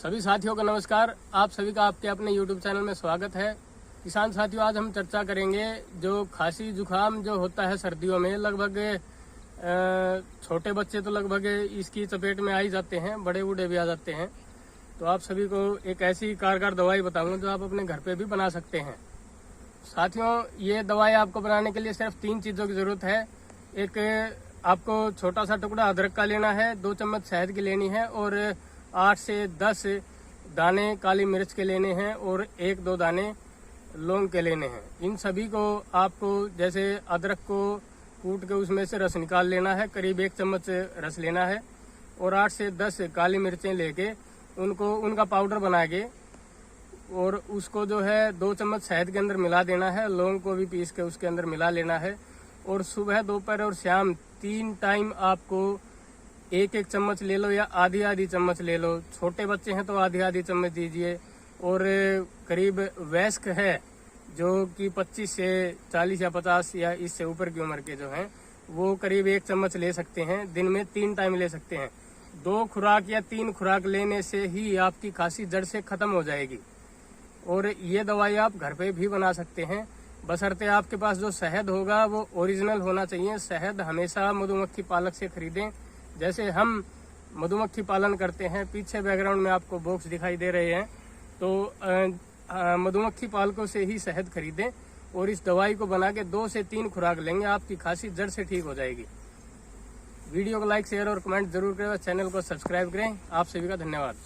सभी साथियों का नमस्कार। आप सभी का आपके अपने YouTube चैनल में स्वागत है। किसान साथियों, आज हम चर्चा करेंगे जो खांसी जुकाम जो होता है सर्दियों में, लगभग छोटे बच्चे तो लगभग इसकी चपेट में आ ही जाते हैं, बड़े बूढ़े भी आ जाते हैं। तो आप सभी को एक ऐसी कारगर दवाई बताऊंगा जो आप अपने घर पे भी बना सकते हैं। साथियों, ये दवाई आपको बनाने के लिए सिर्फ 3 चीज़ों की ज़रूरत है। एक आपको छोटा सा टुकड़ा अदरक का लेना है, 2 चम्मच शहद की लेनी है और 8 से 10 दाने काली मिर्च के लेने हैं और 1-2 दाने लौंग के लेने हैं। इन सभी को आपको जैसे अदरक को कूट के उसमें से रस निकाल लेना है, करीब 1 चम्मच रस लेना है और 8 से 10 काली मिर्चें लेके उनका पाउडर बना के और उसको जो है 2 चम्मच शहद के अंदर मिला देना है। लौंग को भी पीस के उसके अंदर मिला लेना है और सुबह, दोपहर और शाम 3 टाइम आपको 1-1 चम्मच ले लो या आधी चम्मच ले लो। छोटे बच्चे हैं तो आधी चम्मच दीजिए और करीब वयस्क है जो कि 25 से 40 या 50 या इससे ऊपर की उम्र के जो हैं वो करीब 1 चम्मच ले सकते हैं। दिन में 3 टाइम ले सकते हैं। 2 खुराक या 3 खुराक लेने से ही आपकी खांसी जड़ से खत्म हो जाएगी। और ये दवाई आप घर पे भी बना सकते हैं, बशर्ते आपके पास जो शहद होगा वो ओरिजिनल होना चाहिए। शहद हमेशा मधुमक्खी पालक से खरीदें, जैसे हम मधुमक्खी पालन करते हैं। पीछे बैकग्राउंड में आपको बॉक्स दिखाई दे रहे हैं, तो मधुमक्खी पालकों से ही शहद खरीदें और इस दवाई को बना के 2 से 3 खुराक लेंगे, आपकी खांसी जड़ से ठीक हो जाएगी। वीडियो को लाइक, शेयर और कमेंट जरूर करें और चैनल को सब्सक्राइब करें। आप सभी का धन्यवाद।